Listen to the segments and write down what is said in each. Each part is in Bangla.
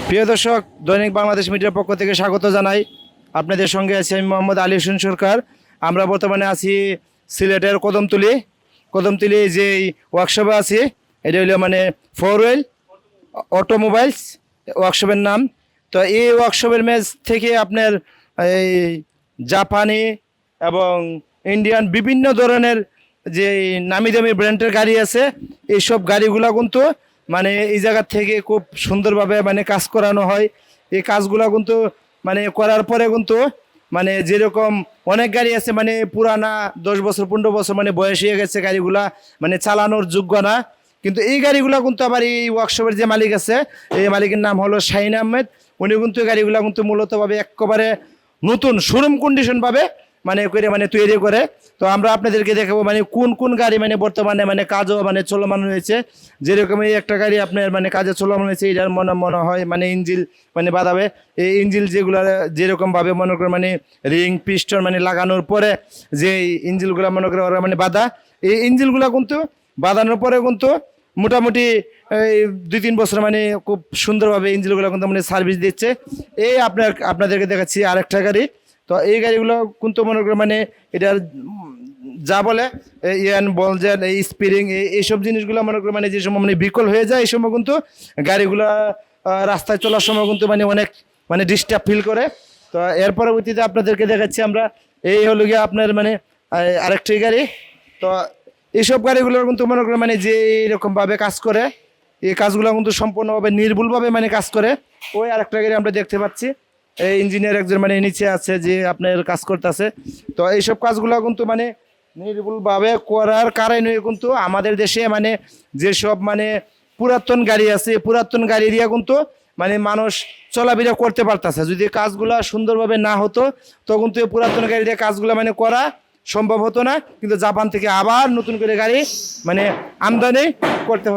প্রিয় দর্শক, দৈনিক বাংলাদেশ মিডিয়ার পক্ষ থেকে স্বাগত জানাই। আপনাদের সঙ্গে আছি আমি মোহাম্মদ আলী হোসেন সরকার। আমরা বর্তমানে আছি সিলেটের কদমতলি যে ওয়ার্কশপে আছি। এটা হলো মানে ফোর হুইল অটোমোবাইলস ওয়ার্কশপের নাম। তো এই ওয়ার্কশপের মেজ থেকে আপনার এই জাপানি এবং ইন্ডিয়ান বিভিন্ন ধরনের যে নামি দামি ব্র্যান্ডের গাড়ি আছে, এইসব গাড়িগুলো কিন্তু মানে এই জায়গা থেকে খুব সুন্দরভাবে মানে কাজ করানো হয়। এই কাজগুলো কিন্তু মানে করার পরে কিন্তু মানে যেরকম অনেক গাড়ি আছে মানে পুরানা 10 বছর 15 বছর মানে বয়স হয়ে গেছে, গাড়িগুলা মানে চালানোর যোগ্য না। কিন্তু এই গাড়িগুলো কিন্তু আবার এই ওয়ার্কশপের যে মালিক আছে, এই মালিকের নাম হলো শাহিন আহমেদ। উনি কিন্তু এই গাড়িগুলো কিন্তু মূলতভাবে একেবারে নতুন শোরুম কন্ডিশন ভাবে মানে করে মানে তৈরি করে। তো আমরা আপনাদেরকে দেখাবো মানে কোন কোন গাড়ি মানে বর্তমানে মানে কাজও মানে চলমান হয়েছে। যেরকম এই একটা গাড়ি আপনার মানে কাজে চলমান হয়েছে, এটার মনে হয় মানে ইঞ্জিল মানে বাঁধাবে। এই ইঞ্জিল যেগুলো যেরকমভাবে মনে করে মানে রিং পিস্টন মানে লাগানোর পরে যে ইঞ্জিলগুলো মনে করে ওরা মানে বাঁধা, এই ইঞ্জিলগুলো কিন্তু বাঁধানোর পরে কিন্তু মোটামুটি এই 2-3 বছর মানে খুব সুন্দরভাবে ইঞ্জিনগুলো কিন্তু মানে সার্ভিস দিচ্ছে। এই আপনাদেরকে দেখাচ্ছি আরেকটা গাড়ি। তো এই গাড়িগুলো কিন্তু মনে করে মানে এটার যা বলে ইয়ান বলজেন এই স্পিরিং এইসব জিনিসগুলো মনে করে মানে যে সময় মানে বিকল হয়ে যায়, এই সময় কিন্তু গাড়িগুলো রাস্তায় চলার সময় কিন্তু মানে অনেক মানে ডিস্টার্ব ফিল করে। তো এর পরবর্তীতে আপনাদেরকে দেখাচ্ছি আমরা এই হলো গিয়ে আপনার মানে আরেকটি গাড়ি। তো এইসব গাড়িগুলোর কিন্তু মনে করেন মানে যে এরকমভাবে কাজ করে, এই কাজগুলো কিন্তু সম্পূর্ণভাবে নির্ভুলভাবে মানে কাজ করে। ওই আরেকটা গাড়ি আমরা দেখতে পাচ্ছি, এই ইঞ্জিনিয়ার একজন মানে নিচে আছে যে আপনার কাজ করতেছে। তো এইসব কাজগুলো কিন্তু মানে নির্ভুলভাবে করার কারণে কিন্তু আমাদের দেশে মানে যেসব মানে পুরাতন গাড়ি আছে, পুরাতন গাড়ি দিয়ে কিন্তু মানে মানুষ চলাফেরা করতে পারতেছে। যদি কাজগুলা সুন্দরভাবে না হতো তখন তো এই পুরাতন গাড়ি দিয়ে কাজগুলো মানে করা সম্ভব হতো না। কিন্তু জাপান থেকে আবার নতুন করে গাড়ি মানে আমদানি করতে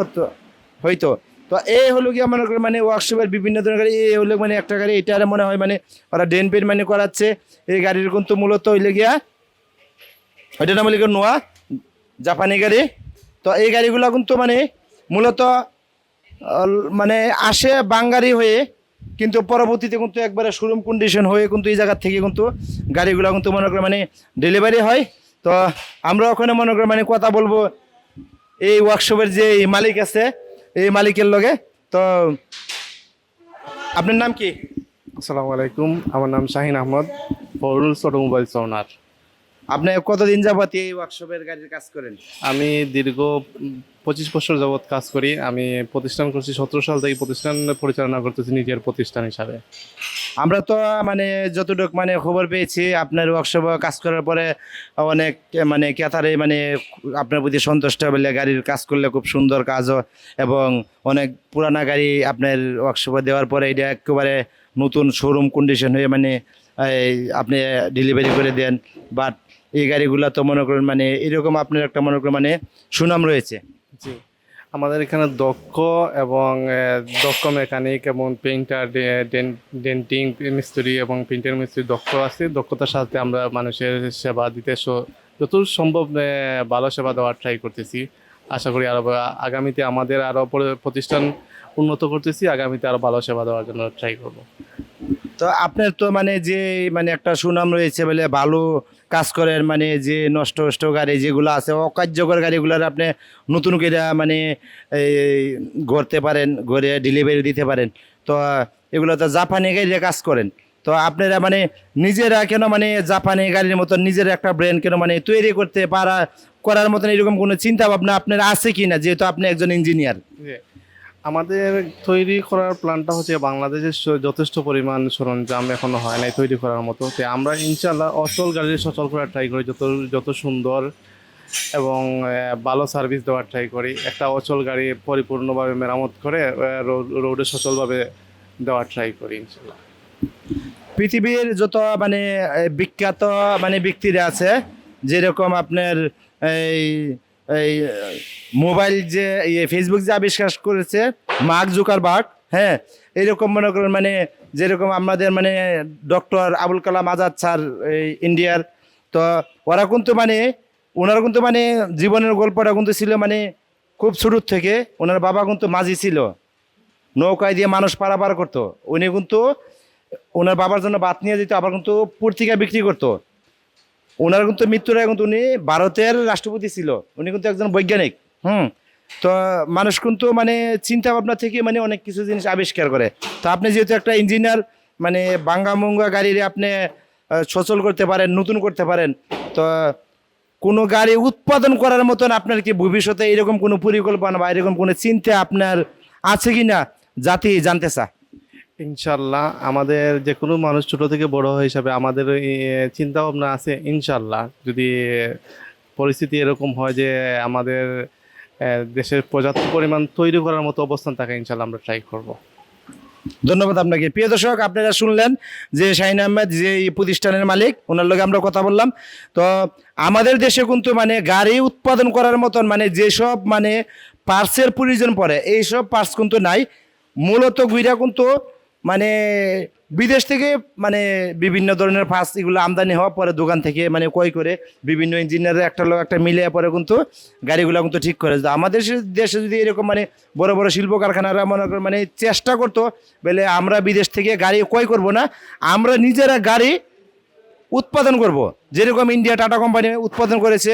হইতো। তো এই হলো গিয়ে মনে করি মানে ওয়ার্কশপের বিভিন্ন ধরনের গাড়ি। এই হলো মানে একটা গাড়ি, এটার মনে হয় মানে ওরা ডেন পেন মানে করাচ্ছে। এই গাড়ির কিন্তু মূলত হইলে গিয়া ওইটার নাম হইলে গিয়ে নোয়া, জাপানি গাড়ি। তো এই গাড়িগুলো কিন্তু মানে মূলত মানে আসে বাঙালি হয়ে, কিন্তু পরবর্তীতে কিন্তু একবারে শোরুম কন্ডিশন হয়ে কিন্তু এই জায়গার থেকে কিন্তু গাড়িগুলো কিন্তু মনে করে মানে ডেলিভারি হয়। তো আমরা ওখানে মনে করে মানে কথা বলবো এই ওয়ার্কশপের যে মালিক আছে, এই মালিকের লগে। তো আপনার নাম কি? আসসালামু আলাইকুম, আমার নাম শাহিন আহমদ, ফরুলস অটোমোবাইলস ওনার। আপনি কতদিন যাবত এই ওয়ার্কশপের গাড়ির কাজ করেন? আমি দীর্ঘ 25 বছর যাবৎ কাজ করি। আমি প্রতিষ্ঠান করছি 17 সাল থেকে, প্রতিষ্ঠান পরিচালনা করতেছি নিজের প্রতিষ্ঠান হিসাবে। আমরা তো মানে যতটুকু মানে খবর পেয়েছি আপনার ওয়ার্কশপে কাজ করার পরে অনেক মানে ক্রেতারে মানে আপনার প্রতি সন্তুষ্ট বলে গাড়ির কাজ করলে খুব সুন্দর কাজও, এবং অনেক পুরানা গাড়ি আপনার ওয়ার্কশপে দেওয়ার পরে এটা একেবারে নতুন শোরুম কন্ডিশন হয়ে মানে আপনি ডেলিভারি করে দেন। বাট এই গাড়িগুলো তো মনে করেন মানে এরকম আপনার একটা মনে করেন মানে সুনাম রয়েছে। জি, আমাদের এখানে দক্ষ এবং দক্ষ মেকানিক এবং পেইন্টার, ডেন্টিং মিস্ত্রি এবং প্রিন্টার মিস্ত্রি দক্ষ আছে। দক্ষতার সাথে আমরা মানুষের সেবা দিতে যত সম্ভব ভালো সেবা দেওয়ার ট্রাই করতেছি। আশা করি আরও আগামীতে আমাদের আরও প্রতিষ্ঠান উন্নত করতেছি, আগামীতে আরও ভালো সেবা দেওয়ার জন্য ট্রাই করব। তো আপনার তো মানে যে মানে একটা সুনাম রয়েছে বলে ভালো কাজ করেন, মানে যে নষ্ট গাড়ি যেগুলো আছে অকার্যকর গাড়িগুলোর আপনি নতুন করে মানে এই গড়তে পারেন, গড়ে ডেলিভারি দিতে পারেন। তো এগুলো তো জাপানি গাড়ি দিয়ে কাজ করেন। তো আপনারা মানে নিজেরা কেন মানে জাপানি গাড়ির মতন নিজের একটা ব্র্যান্ড কেন মানে তৈরি করতে করার মতন এরকম কোনো চিন্তা ভাবনা আপনার আছে কি না, যেহেতু আপনি একজন ইঞ্জিনিয়ার? আমাদের তৈরি করার প্ল্যানটা হচ্ছে বাংলাদেশের যথেষ্ট পরিমাণ সরঞ্জাম এখনো হয় নাই তৈরি করার মতো। তো আমরা ইনশাল্লাহ অচল গাড়ি সচল করার ট্রাই করি, যত সুন্দর এবং ভালো সার্ভিস দেওয়ার ট্রাই করি। একটা অচল গাড়ি পরিপূর্ণভাবে মেরামত করে রোডে সচলভাবে দেওয়ার ট্রাই করি ইনশাল্লাহ। পৃথিবীর যত মানে বিখ্যাত মানে ব্যক্তিরা আছে, যেরকম আপনার এই এই মোবাইল যে ফেসবুক যে আবিষ্কার করেছে মার্ক জুকারবার্গ, হ্যাঁ, এরকম মনে করেন মানে যেরকম আমাদের মানে ডক্টর আবুল কালাম আজাদ স্যার এই ইন্ডিয়ার। তো ওরা কিন্তু মানে ওনারা কিন্তু মানে জীবনের গল্পটা কিন্তু ছিল মানে খুব ছোটোর থেকে। ওনার বাবা কিন্তু মাঝি ছিল, নৌকায় দিয়ে মানুষ পারাপার করতো। উনি কিন্তু ওনার বাবার জন্য ভাত নিয়ে যেত, আবার কিন্তু পত্রিকা বিক্রি করতো। ওনার কিন্তু মৃত্যুর আগে কিন্তু উনি ভারতের রাষ্ট্রপতি ছিল, উনি কিন্তু একজন বৈজ্ঞানিক। তো মানুষ কিন্তু মানে চিন্তা ভাবনা থেকে মানে অনেক কিছু জিনিস আবিষ্কার করে। তো আপনি যেহেতু একটা ইঞ্জিনিয়ার, মানে বাঙ্গা মুঙ্গা গাড়ির আপনি সচল করতে পারেন, নতুন করতে পারেন, তো কোনো গাড়ি উৎপাদন করার মতন আপনার কি ভবিষ্যতে এরকম কোনো পরিকল্পনা বা এরকম কোনো চিন্তা আপনার আছে কি না, জাতি জানতে চা? ইনশাল্লাহ আমাদের যে কোনো মানুষ ছোট থেকে বড় হিসাবে আমাদের চিন্তা ভাবনা আছে। ইনশাল্লাহ যদি পরিস্থিতি এরকম হয় যে আমাদের দেশের পর্যাপ্ত পরিমাণ তৈরি করার মতো অবস্থান থাকে, ইনশাল্লাহ আমরা ট্রাই করব। ধন্যবাদ আপনাকে। প্রিয় দর্শক, আপনারা শুনলেন যে শাহিন আহমেদ যে এই প্রতিষ্ঠানের মালিক, ওনার লগে আমরা কথা বললাম। তো আমাদের দেশে কিন্তু মানে গাড়ি উৎপাদন করার মতন মানে যেসব মানে পার্টসের প্রয়োজন পড়ে এইসব পার্টস কিন্তু নাই। মূলত গুইরা কিন্তু মানে বিদেশ থেকে মানে বিভিন্ন ধরনের পার্টস এগুলো আমদানি হওয়া পরে দোকান থেকে মানে ক্রয় করে বিভিন্ন ইঞ্জিনিয়ারের একটা লোক একটা মিলে পরে কিন্তু গাড়িগুলো কিন্তু ঠিক করে। আমাদের দেশে যদি এরকম মানে বড় বড় শিল্প কারখানারা মনে করেন মানে চেষ্টা করতো, বলে আমরা বিদেশ থেকে গাড়ি ক্রয় করব না, আমরা নিজেরা গাড়ি উৎপাদন করব। যেরকম ইন্ডিয়া টাটা কোম্পানি উৎপাদন করেছে,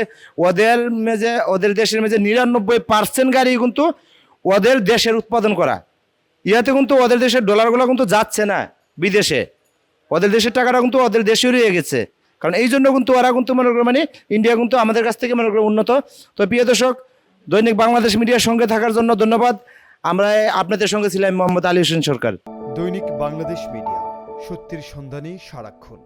ওদের দেশের মেঝে 99% গাড়ি কিন্তু ওদের দেশের উৎপাদন করা। ইয়াতে কিন্তু ওদের দেশের ডলারগুলো কিন্তু যাচ্ছে না বিদেশে, ওদের দেশের টাকাটা কিন্তু ওদের দেশে রয়ে গেছে। কারণ এই জন্য কিন্তু ওরা কিন্তু মনে করে মানে ইন্ডিয়া কিন্তু আমাদের কাছ থেকে মনে করে উন্নত। তো প্রিয় দর্শক, দৈনিক বাংলাদেশ মিডিয়ার সঙ্গে থাকার জন্য ধন্যবাদ। আমরা আপনাদের সঙ্গে ছিলাম মোহাম্মদ আলী হোসেন সরকার। দৈনিক বাংলাদেশ মিডিয়া, সত্যের সন্ধানে সারাক্ষণ।